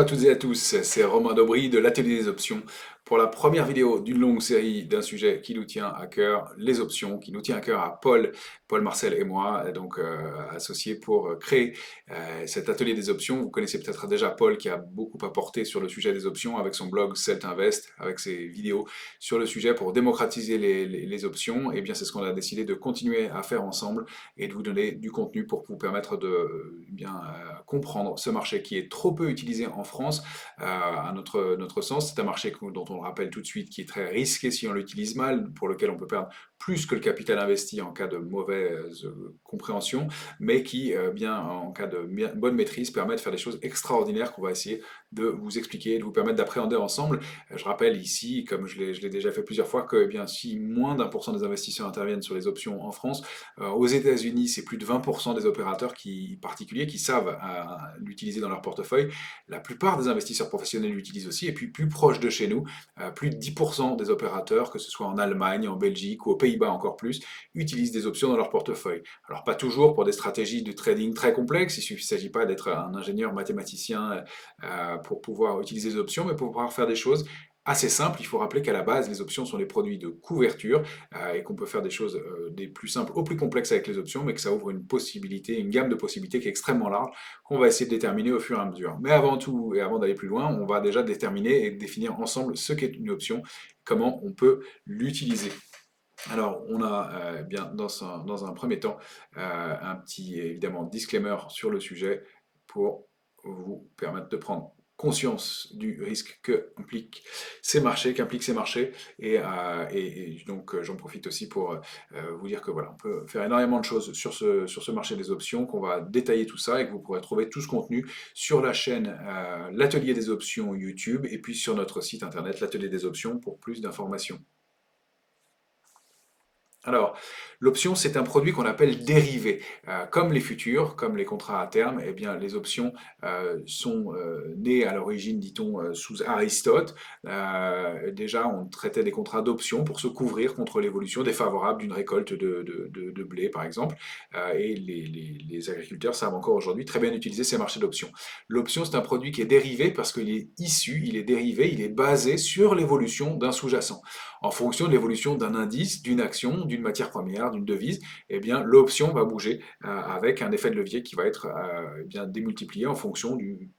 à toutes et à tous, c'est Romain Dobry de l'Atelier des Options pour la première vidéo d'une longue série d'un sujet qui nous tient à cœur, les options, qui nous tient à cœur à Paul Marcel et moi, donc associés pour créer cet Atelier des Options. Vous connaissez peut-être déjà Paul qui a beaucoup apporté sur le sujet des options avec son blog Celt Invest, avec ses vidéos sur le sujet pour démocratiser les options. Et bien c'est ce qu'on a décidé de continuer à faire ensemble et de vous donner du contenu pour vous permettre de comprendre ce marché qui est trop peu utilisé en France, à notre sens. C'est un marché dont on le rappelle tout de suite qui est très risqué si on l'utilise mal, pour lequel on peut perdre plus que le capital investi en cas de mauvaise compréhension, mais qui, bien en cas de bonne maîtrise, permet de faire des choses extraordinaires qu'on va essayer de vous expliquer, de vous permettre d'appréhender ensemble. Je rappelle ici, comme je l'ai déjà fait plusieurs fois, que eh bien, si moins d'1% des investisseurs interviennent sur les options en France, aux États-Unis, c'est plus de 20% des opérateurs particuliers qui savent l'utiliser dans leur portefeuille. La plupart des investisseurs professionnels l'utilisent aussi. Et puis plus proche de chez nous, plus de 10% des opérateurs, que ce soit en Allemagne, en Belgique ou aux Pays-Bas encore plus, utilisent des options dans leur portefeuille. Alors pas toujours pour des stratégies de trading très complexes. Il ne s'agit pas d'être un ingénieur mathématicien pour pouvoir utiliser des options, mais pour pouvoir faire des choses assez simple. Il faut rappeler qu'à la base, les options sont des produits de couverture et qu'on peut faire des choses des plus simples aux plus complexes avec les options, mais que ça ouvre une possibilité, une gamme de possibilités qui est extrêmement large, qu'on va essayer de déterminer au fur et à mesure. Mais avant tout, et avant d'aller plus loin, on va déjà déterminer et définir ensemble ce qu'est une option, comment on peut l'utiliser. Alors, on a bien dans un premier temps un petit évidemment disclaimer sur le sujet pour vous permettre de prendre conscience du risque qu'impliquent ces marchés, et donc j'en profite aussi pour vous dire que voilà, on peut faire énormément de choses sur ce marché des options, qu'on va détailler tout ça et que vous pourrez trouver tout ce contenu sur la chaîne l'Atelier des Options YouTube et puis sur notre site internet l'Atelier des Options pour plus d'informations. Alors, l'option, c'est un produit qu'on appelle dérivé. Comme les futurs, comme les contrats à terme, eh bien, les options sont nées à l'origine, dit-on, sous Aristote. Déjà, on traitait des contrats d'options pour se couvrir contre l'évolution défavorable d'une récolte de blé, par exemple. Et les agriculteurs savent encore aujourd'hui très bien utiliser ces marchés d'options. L'option, c'est un produit qui est dérivé parce qu'il est issu, il est dérivé, il est basé sur l'évolution d'un sous-jacent. En fonction de l'évolution d'un indice, d'une action, d'une matière première, d'une devise, eh bien l'option va bouger avec un effet de levier qui va être bien démultiplié en fonction du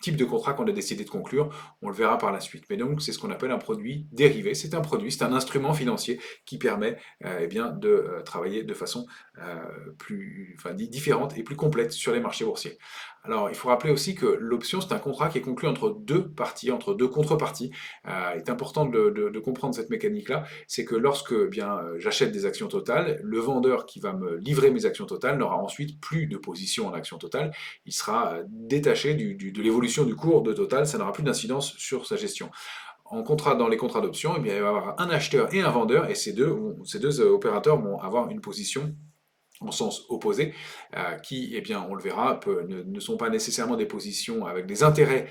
type de contrat qu'on a décidé de conclure. On le verra par la suite. Mais donc c'est ce qu'on appelle un produit dérivé. C'est un produit, c'est un instrument financier qui permet eh bien, de travailler de façon différente et plus complète sur les marchés boursiers. Alors, il faut rappeler aussi que l'option, c'est un contrat qui est conclu entre deux parties, entre deux contreparties. Il est important de comprendre cette mécanique-là. C'est que lorsque eh bien j'achète des actions totales, le vendeur qui va me livrer mes actions totales n'aura ensuite plus de position en action totale. Il sera détaché de l'évolution du cours de Total. Ça n'aura plus d'incidence sur sa gestion. Dans les contrats d'options, eh bien, il va y avoir un acheteur et un vendeur, et ces deux opérateurs vont avoir une position en sens opposé, qui, eh bien, on le verra, ne sont pas nécessairement des positions avec des intérêts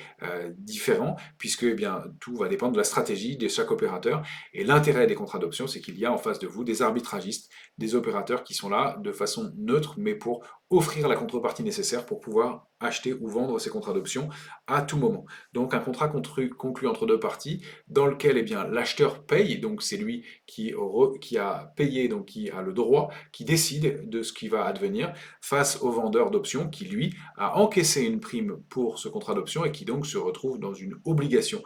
différents, puisque eh bien, tout va dépendre de la stratégie de chaque opérateur. Et l'intérêt des contrats d'options, c'est qu'il y a en face de vous des arbitragistes, des opérateurs qui sont là de façon neutre, mais pour offrir la contrepartie nécessaire pour pouvoir acheter ou vendre ces contrats d'options à tout moment. Donc un contrat conclu entre deux parties, dans lequel eh bien, l'acheteur paye, donc c'est lui qui a payé, donc qui a le droit, qui décide de ce qui va advenir face au vendeur d'options qui, lui, a encaissé une prime pour ce contrat d'option et qui donc se retrouve dans une obligation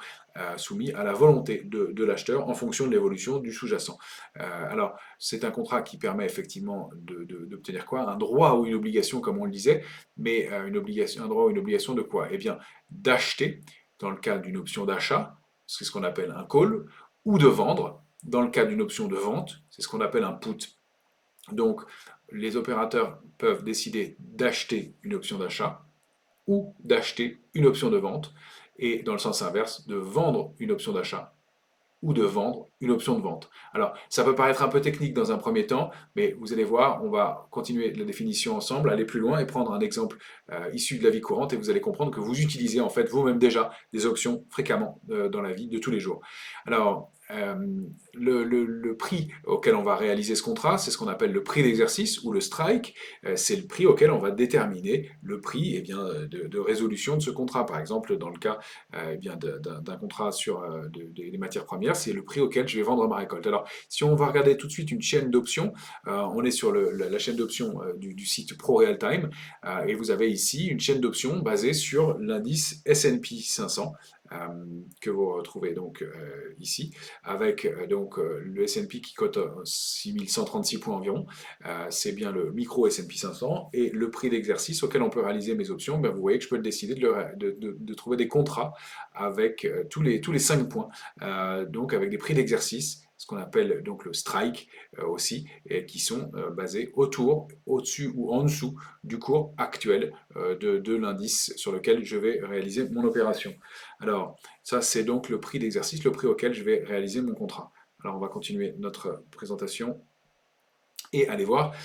soumise à la volonté de l'acheteur en fonction de l'évolution du sous-jacent. Alors, c'est un contrat qui permet effectivement d'obtenir quoi? Un droit ou une obligation, comme on le disait, mais un droit ou une obligation de quoi? Eh bien, d'acheter, dans le cas d'une option d'achat, c'est ce qu'on appelle un call, ou de vendre, dans le cas d'une option de vente, c'est ce qu'on appelle un put. Donc, les opérateurs peuvent décider d'acheter une option d'achat ou d'acheter une option de vente, et dans le sens inverse, de vendre une option d'achat ou de vendre une option de vente. Alors, ça peut paraître un peu technique dans un premier temps, mais vous allez voir, on va continuer la définition ensemble, aller plus loin et prendre un exemple issu de la vie courante, et vous allez comprendre que vous utilisez en fait vous-même déjà des options fréquemment dans la vie de tous les jours. Alors, euh, le prix auquel on va réaliser ce contrat, c'est ce qu'on appelle le prix d'exercice ou le strike. C'est le prix auquel on va déterminer le prix eh bien, de résolution de ce contrat. Par exemple, dans le cas eh bien, d'un contrat sur des matières premières, c'est le prix auquel je vais vendre ma récolte. Alors, si on va regarder tout de suite une chaîne d'options, on est sur la chaîne d'options du site ProRealTime et vous avez ici une chaîne d'options basée sur l'indice S&P 500 que vous retrouvez donc ici, avec le S&P qui cote 6136 points environ. C'est bien le micro S&P 500 et le prix d'exercice auquel on peut réaliser mes options. Ben, vous voyez que je peux décider de trouver des contrats avec tous les 5 points, donc avec des prix d'exercice, ce qu'on appelle donc le strike aussi, et qui sont basés autour, au-dessus ou en dessous du cours actuel de l'indice sur lequel je vais réaliser mon opération. Alors, ça, c'est donc le prix d'exercice, le prix auquel je vais réaliser mon contrat. Alors, on va continuer notre présentation et aller voir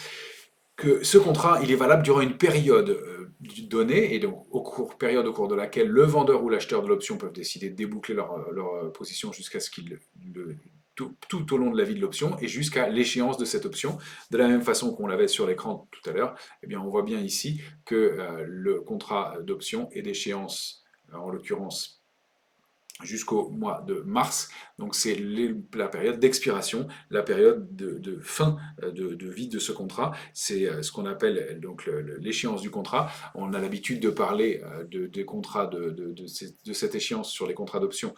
que ce contrat, il est valable durant une période donnée, et donc période au cours de laquelle le vendeur ou l'acheteur de l'option peuvent décider de déboucler leur position jusqu'à ce qu'ils tout au long de la vie de l'option et jusqu'à l'échéance de cette option. De la même façon qu'on l'avait sur l'écran tout à l'heure, eh bien on voit bien ici que le contrat d'option est d'échéance, en l'occurrence jusqu'au mois de mars. Donc c'est la période d'expiration, la période de fin de vie de ce contrat. C'est ce qu'on appelle donc l'échéance du contrat. On a l'habitude de parler des contrats de cette échéance sur les contrats d'option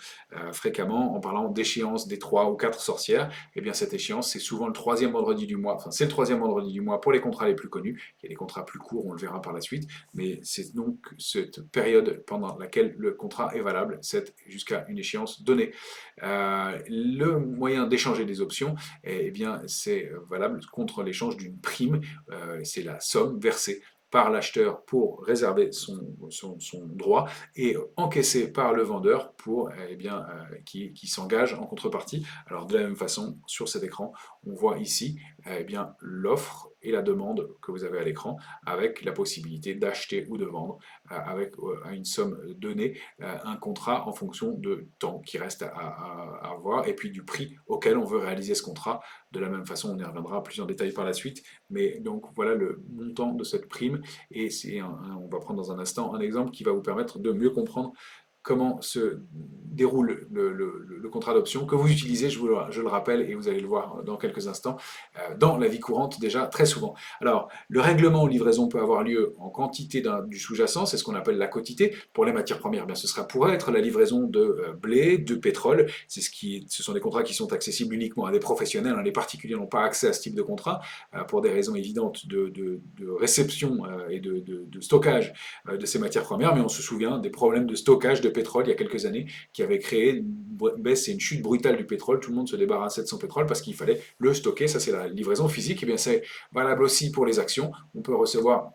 fréquemment en parlant d'échéance des 3 ou 4 sorcières. Et bien cette échéance, c'est souvent le troisième vendredi du mois. Enfin, c'est le troisième vendredi du mois pour les contrats les plus connus. Il y a des contrats plus courts, on le verra par la suite. Mais c'est donc cette période pendant laquelle le contrat est valable, c'est jusqu'à une échéance donnée. Le moyen d'échanger des options, eh bien, c'est valable contre l'échange d'une prime. C'est la somme versée par l'acheteur pour réserver son droit et encaissé par le vendeur pour, eh bien, qui s'engage en contrepartie. Alors de la même façon, sur cet écran, on voit ici eh bien, l'offre et la demande que vous avez à l'écran avec la possibilité d'acheter ou de vendre avec à une somme donnée un contrat en fonction de temps qui reste à avoir et puis du prix auquel on veut réaliser ce contrat. De la même façon, on y reviendra plus en détail par la suite, mais donc voilà le montant de cette prime et on va prendre dans un instant un exemple qui va vous permettre de mieux comprendre comment se déroule le contrat d'option que vous utilisez, je le rappelle, et vous allez le voir dans quelques instants, dans la vie courante déjà très souvent. Alors, le règlement en livraison peut avoir lieu en quantité du sous-jacent, c'est ce qu'on appelle la quotité. Pour les matières premières, bien, ce pourrait être la livraison de blé, de pétrole. Ce sont des contrats qui sont accessibles uniquement à des professionnels. Hein. Les particuliers n'ont pas accès à ce type de contrat pour des raisons évidentes de réception et de stockage de ces matières premières, mais on se souvient des problèmes de stockage de pétrole il y a quelques années qui avaient créé une baisse et une chute brutale du pétrole. Tout le monde se débarrassait de son pétrole parce qu'il fallait le stocker. Ça, c'est la livraison physique. Et bien, c'est valable aussi pour les actions. On peut recevoir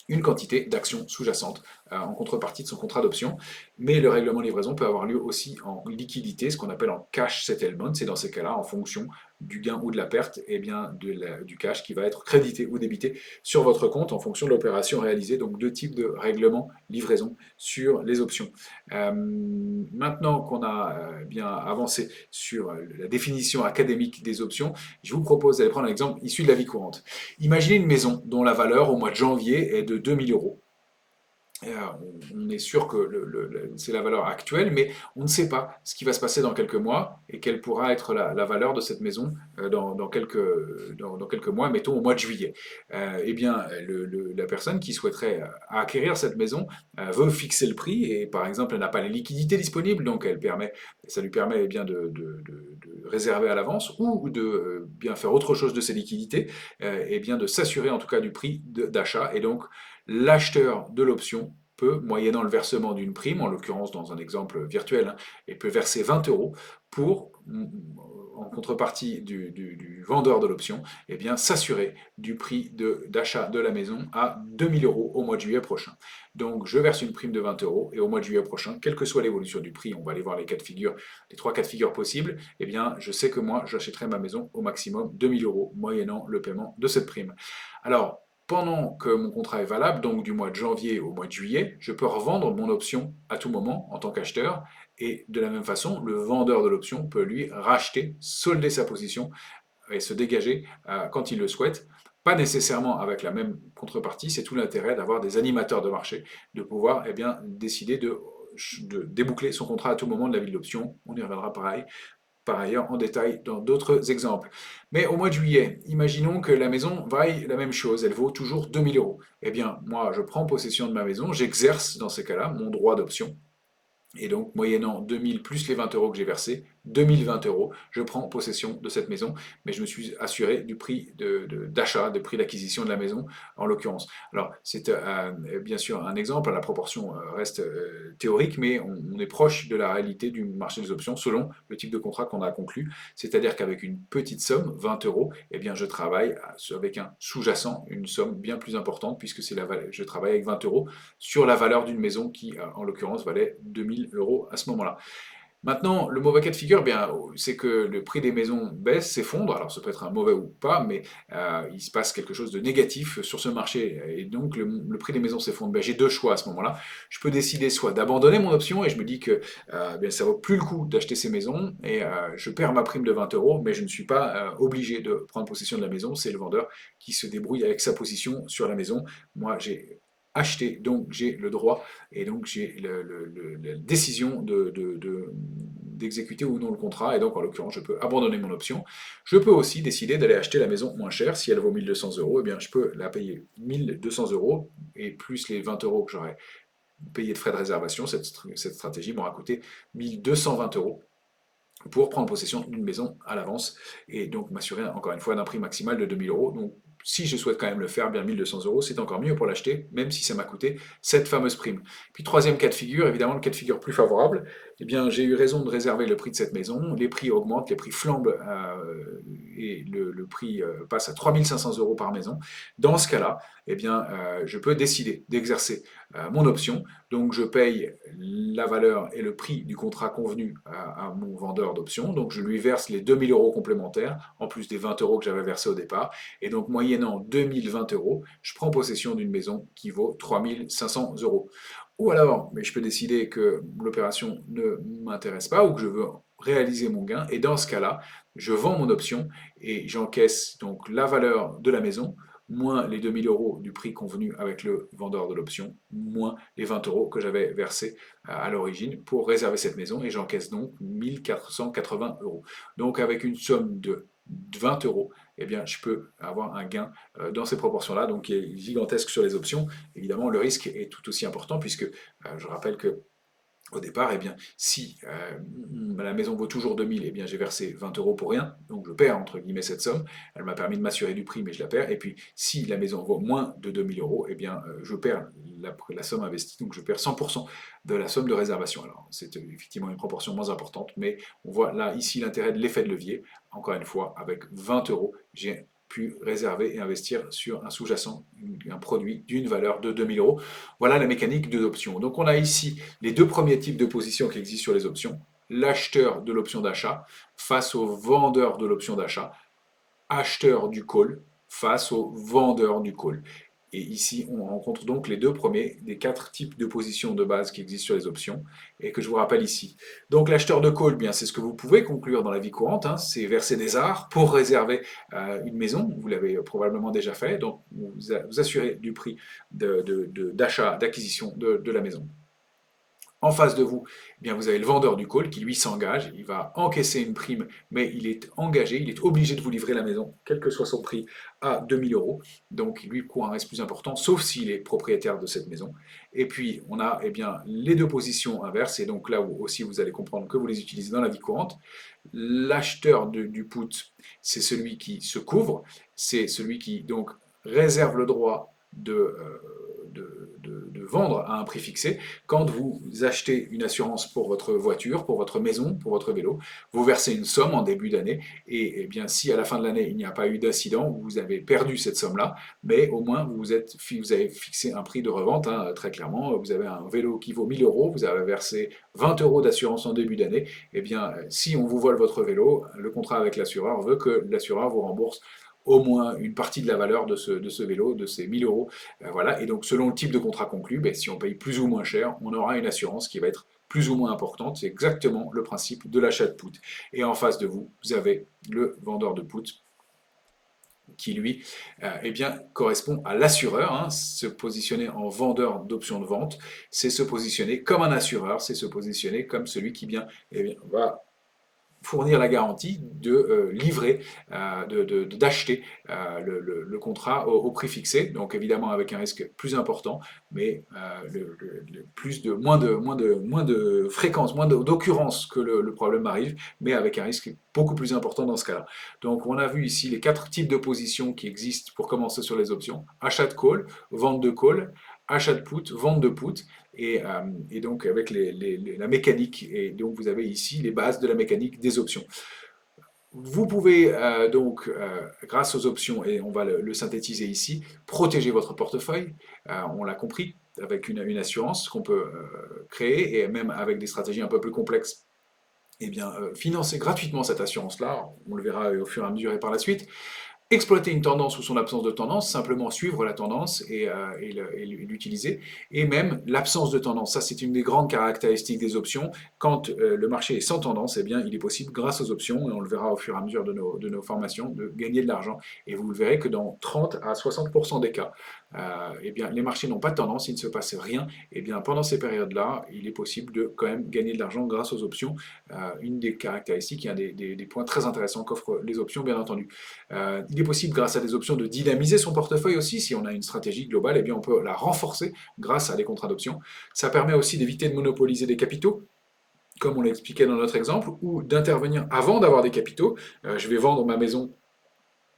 une quantité d'actions sous-jacentes en contrepartie de son contrat d'option. Mais le règlement de livraison peut avoir lieu aussi en liquidité, ce qu'on appelle en cash settlement. C'est dans ces cas-là, en fonction du gain ou de la perte, et bien du cash qui va être crédité ou débité sur votre compte en fonction de l'opération réalisée. Donc deux types de règlements livraison sur les options. Maintenant qu'on a bien avancé sur la définition académique des options, je vous propose d'aller prendre un exemple issu de la vie courante. Imaginez une maison dont la valeur au mois de janvier est de 2000 euros. On est sûr que c'est la valeur actuelle, mais on ne sait pas ce qui va se passer dans quelques mois et quelle pourra être la valeur de cette maison dans quelques mois, mettons au mois de juillet. Eh bien, la personne qui souhaiterait acquérir cette maison veut fixer le prix et par exemple, elle n'a pas les liquidités disponibles, donc ça lui permet eh bien de réserver à l'avance ou de bien faire autre chose de ses liquidités et bien de s'assurer en tout cas du prix d'achat et donc l'acheteur de l'option peut, moyennant le versement d'une prime, en l'occurrence dans un exemple virtuel, hein, et peut verser 20 euros pour, en contrepartie du vendeur de l'option, eh bien s'assurer du prix d'achat de la maison à 2000 euros au mois de juillet prochain. Donc je verse une prime de 20 euros et au mois de juillet prochain, quelle que soit l'évolution du prix, on va aller voir les trois cas de figure possibles, eh bien je sais que moi j'achèterai ma maison au maximum 2000 euros moyennant le paiement de cette prime. Alors, pendant que mon contrat est valable, donc du mois de janvier au mois de juillet, je peux revendre mon option à tout moment en tant qu'acheteur. Et de la même façon, le vendeur de l'option peut lui racheter, solder sa position et se dégager quand il le souhaite. Pas nécessairement avec la même contrepartie, c'est tout l'intérêt d'avoir des animateurs de marché, de pouvoir décider de déboucler son contrat à tout moment de la vie de l'option. On y reviendra pareil par ailleurs en détail dans d'autres exemples. Mais au mois de juillet, imaginons que la maison vaille la même chose, elle vaut toujours 2000 euros. Eh bien, moi, je prends possession de ma maison, j'exerce dans ces cas-là mon droit d'option. Et donc, moyennant 2000 plus les 20 euros que j'ai versés, 2020 euros, je prends possession de cette maison, mais je me suis assuré du prix d'achat, du prix d'acquisition de la maison, en l'occurrence. Alors, c'est bien sûr un exemple, la proportion reste théorique, mais on est proche de la réalité du marché des options selon le type de contrat qu'on a conclu. C'est-à-dire qu'avec une petite somme, 20 euros, eh bien, je travaille avec un sous-jacent, une somme bien plus importante, puisque je travaille avec 20 euros sur la valeur d'une maison qui, en l'occurrence, valait 2000 euros à ce moment-là. Maintenant, le mauvais cas de figure, bien, c'est que le prix des maisons baisse, s'effondre. Alors, ça peut être un mauvais ou pas, mais il se passe quelque chose de négatif sur ce marché. Et donc, le prix des maisons s'effondre. Ben, j'ai deux choix à ce moment-là. Je peux décider soit d'abandonner mon option et je me dis que bien, ça vaut plus le coup d'acheter ces maisons et je perds ma prime de 20 euros, mais je ne suis pas obligé de prendre possession de la maison. C'est le vendeur qui se débrouille avec sa position sur la maison. Moi, j'ai acheté, donc j'ai le droit et donc j'ai la décision d'exécuter ou non le contrat, et donc en l'occurrence je peux abandonner mon option. Je peux aussi décider d'aller acheter la maison moins chère, si elle vaut 1200 euros, et bien je peux la payer 1200 euros, et plus les 20 euros que j'aurais payé de frais de réservation, cette stratégie m'aura coûté 1220 euros pour prendre possession d'une maison à l'avance et donc m'assurer encore une fois d'un prix maximal de 2000 euros. Donc si je souhaite quand même le faire, bien 1200 euros, c'est encore mieux pour l'acheter, même si ça m'a coûté cette fameuse prime. Puis troisième cas de figure, évidemment le cas de figure plus favorable, eh bien j'ai eu raison de réserver le prix de cette maison, les prix augmentent, les prix flambent et le prix passe à 3500 euros par maison. Dans ce cas-là, eh bien je peux décider d'exercer mon option, donc je paye la valeur et le prix du contrat convenu à mon vendeur d'options, donc je lui verse les 2000 euros complémentaires, en plus des 20 euros que j'avais versés au départ, et donc moyennant 2020 euros, je prends possession d'une maison qui vaut 3500 euros. Ou alors, mais je peux décider que l'opération ne m'intéresse pas ou que je veux réaliser mon gain, et dans ce cas-là, je vends mon option et j'encaisse donc la valeur de la maison, moins les 2000 euros du prix convenu avec le vendeur de l'option, moins les 20 euros que j'avais versés à l'origine pour réserver cette maison, et j'encaisse donc 1480 euros. Donc avec une somme de 20 euros, eh bien, je peux avoir un gain dans ces proportions-là, donc qui est gigantesque sur les options. Évidemment, le risque est tout aussi important, puisque je rappelle que au départ, eh bien, si la maison vaut toujours 2000, eh bien, j'ai versé 20 euros pour rien, donc je perds entre guillemets cette somme. Elle m'a permis de m'assurer du prix, mais je la perds. Et puis, si la maison vaut moins de 2000 euros, eh bien, je perds la somme investie, donc je perds 100% de la somme de réservation. Alors, c'est effectivement une proportion moins importante, mais on voit là, ici, l'intérêt de l'effet de levier. Encore une fois, avec 20 euros, j'ai pu réserver et investir sur un sous-jacent, un produit d'une valeur de 2000 euros. Voilà la mécanique de l'option. Donc on a ici les deux premiers types de positions qui existent sur les options. L'acheteur de l'option d'achat face au vendeur de l'option d'achat. Acheteur du call face au vendeur du call. Et ici, on rencontre donc les deux premiers des quatre types de positions de base qui existent sur les options et que je vous rappelle ici. Donc l'acheteur de call, bien, c'est ce que vous pouvez conclure dans la vie courante, hein, c'est verser des arts pour réserver une maison, vous l'avez probablement déjà fait, donc vous assurez du prix d'achat, d'acquisition de la maison. En face de vous, eh bien, vous avez le vendeur du call qui lui s'engage, il va encaisser une prime, mais il est engagé, il est obligé de vous livrer la maison, quel que soit son prix, à 2000 euros. Donc lui court un risque plus important, sauf s'il est propriétaire de cette maison. Et puis on a eh bien, les deux positions inverses, et donc là où aussi vous allez comprendre que vous les utilisez dans la vie courante. L'acheteur du put, c'est celui qui se couvre, c'est celui qui donc réserve le droit de vendre à un prix fixé. Quand vous achetez une assurance pour votre voiture, pour votre maison, pour votre vélo, vous versez une somme en début d'année et, bien si à la fin de l'année il n'y a pas eu d'incident, vous avez perdu cette somme-là, mais au moins vous avez fixé un prix de revente, hein, très clairement. Vous avez un vélo qui vaut 1000 euros, vous avez versé 20 euros d'assurance en début d'année, et bien si on vous vole votre vélo, le contrat avec l'assureur veut que l'assureur vous rembourse au moins une partie de la valeur de ce vélo, de ces 1000 euros. Voilà. Et donc, selon le type de contrat conclu, ben, si on paye plus ou moins cher, on aura une assurance qui va être plus ou moins importante. C'est exactement le principe de l'achat de put. Et en face de vous, vous avez le vendeur de put qui lui eh bien, correspond à l'assureur. Hein. Se positionner en vendeur d'options de vente, c'est se positionner comme un assureur, c'est se positionner comme celui qui eh bien, va fournir la garantie de livrer, d'acheter le contrat au prix fixé, donc évidemment avec un risque plus important, mais moins de fréquence, d'occurrence que le problème arrive, mais avec un risque beaucoup plus important dans ce cas-là. Donc on a vu ici les 4 types de positions qui existent pour commencer sur les options: achat de call, vente de call, achat de put, vente de put, et donc avec la mécanique, et donc vous avez ici les bases de la mécanique des options. Vous pouvez donc, grâce aux options, et on va le synthétiser ici, protéger votre portefeuille, on l'a compris, avec une assurance qu'on peut créer, et même avec des stratégies un peu plus complexes, et bien, financer gratuitement cette assurance-là, on le verra au fur et à mesure et par la suite. Exploiter une tendance ou son absence de tendance, simplement suivre la tendance et l'utiliser, et même l'absence de tendance. Ça, c'est une des grandes caractéristiques des options. Quand le marché est sans tendance, eh bien, il est possible, grâce aux options, et on le verra au fur et à mesure de nos formations, de gagner de l'argent. Et vous le verrez que dans 30 à 60% des cas, eh bien, les marchés n'ont pas de tendance, il ne se passe rien. Eh bien, pendant ces périodes-là, il est possible de quand même gagner de l'argent grâce aux options. Une des caractéristiques, un des points très intéressants qu'offrent les options, bien entendu. Il est possible, grâce à des options, de dynamiser son portefeuille aussi. Si on a une stratégie globale, eh bien, on peut la renforcer grâce à des contrats d'options. Ça permet aussi d'éviter de monopoliser des capitaux, comme on l'expliquait dans notre exemple, ou d'intervenir avant d'avoir des capitaux. Je vais vendre ma maison.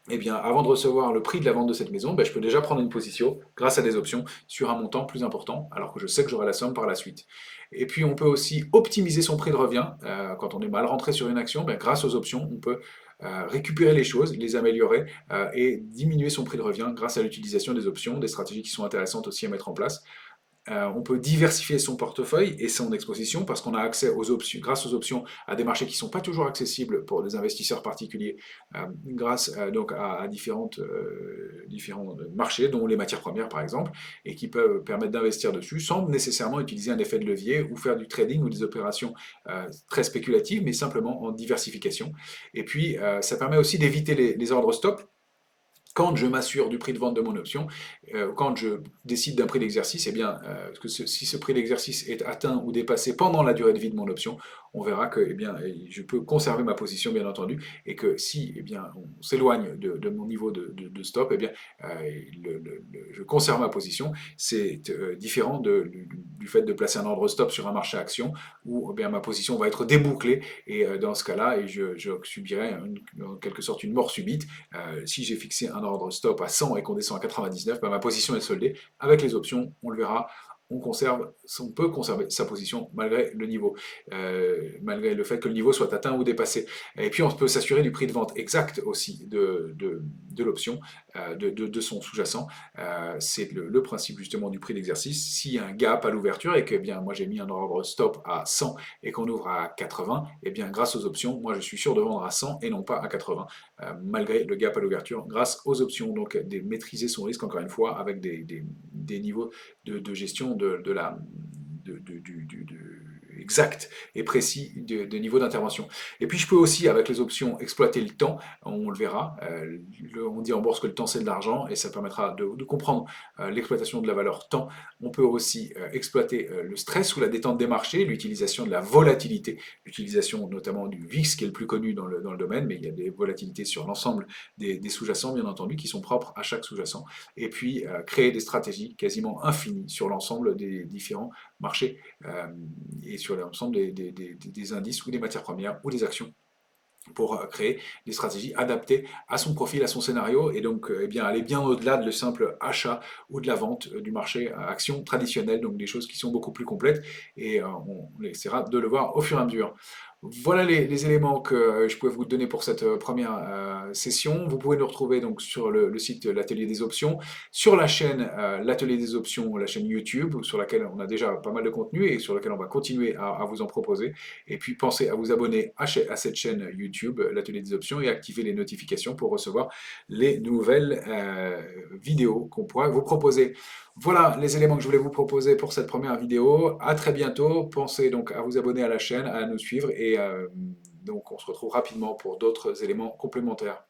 Eh bien, avant de recevoir le prix de la vente de cette maison, ben, je peux déjà prendre une position grâce à des options sur un montant plus important, alors que je sais que j'aurai la somme par la suite. Et puis, on peut aussi optimiser son prix de revient. Quand on est mal rentré sur une action, ben, grâce aux options, on peut récupérer les choses, les améliorer et diminuer son prix de revient grâce à l'utilisation des options, des stratégies qui sont intéressantes aussi à mettre en place. On peut diversifier son portefeuille et son exposition parce qu'on a accès aux options, grâce aux options, à des marchés qui ne sont pas toujours accessibles pour des investisseurs particuliers, grâce donc à différents marchés, dont les matières premières par exemple, et qui peuvent permettre d'investir dessus sans nécessairement utiliser un effet de levier ou faire du trading ou des opérations très spéculatives, mais simplement en diversification. Et puis, ça permet aussi d'éviter les ordres stop quand je m'assure du prix de vente de mon option, quand je décide d'un prix d'exercice, eh bien, si ce prix d'exercice est atteint ou dépassé pendant la durée de vie de mon option, on verra que eh bien, je peux conserver ma position, bien entendu, et que si eh bien, on s'éloigne de mon niveau de stop, eh bien, je conserve ma position. C'est différent du fait de placer un ordre stop sur un marché action, où eh bien, ma position va être débouclée, et dans ce cas-là, je subirai en quelque sorte une mort subite. Si j'ai fixé un ordre stop à 100 et qu'on descend à 99, bah, ma position est soldée. Avec les options, on le verra, on peut conserver sa position malgré le niveau, malgré le fait que le niveau soit atteint ou dépassé. Et puis on peut s'assurer du prix de vente exact aussi de l'option, de son sous-jacent. C'est le principe justement du prix d'exercice. S'il y a un gap à l'ouverture et que bien moi j'ai mis un ordre stop à 100 et qu'on ouvre à 80, et bien grâce aux options, moi je suis sûr de vendre à 100 et non pas à 80, malgré le gap à l'ouverture, grâce aux options. Donc maîtriser son risque encore une fois avec des niveaux de gestion exact et précis de niveau d'intervention. Et puis je peux aussi, avec les options, exploiter le temps, on le verra. On dit en bourse que le temps c'est de l'argent, et ça permettra de comprendre l'exploitation de la valeur temps. On peut aussi exploiter le stress ou la détente des marchés, l'utilisation de la volatilité, l'utilisation notamment du VIX qui est le plus connu dans le domaine, mais il y a des volatilités sur l'ensemble des sous-jacents, bien entendu, qui sont propres à chaque sous-jacent. Et puis créer des stratégies quasiment infinies sur l'ensemble des différents marchés, et sur l'ensemble des indices ou des matières premières ou des actions, pour créer des stratégies adaptées à son profil, à son scénario, et donc eh bien, aller bien au-delà de le simple achat ou de la vente du marché action traditionnel, donc des choses qui sont beaucoup plus complètes, et on essaiera de le voir au fur et à mesure. Voilà les éléments que je pouvais vous donner pour cette première session. Vous pouvez nous retrouver donc sur le site de l'Atelier des Options, sur la chaîne l'Atelier des Options, la chaîne YouTube, sur laquelle on a déjà pas mal de contenu et sur laquelle on va continuer à vous en proposer. Et puis pensez à vous abonner à cette chaîne YouTube, l'Atelier des Options, et activer les notifications pour recevoir les nouvelles vidéos qu'on pourra vous proposer. Voilà les éléments que je voulais vous proposer pour cette première vidéo. À très bientôt. Pensez donc à vous abonner à la chaîne, à nous suivre et donc on se retrouve rapidement pour d'autres éléments complémentaires.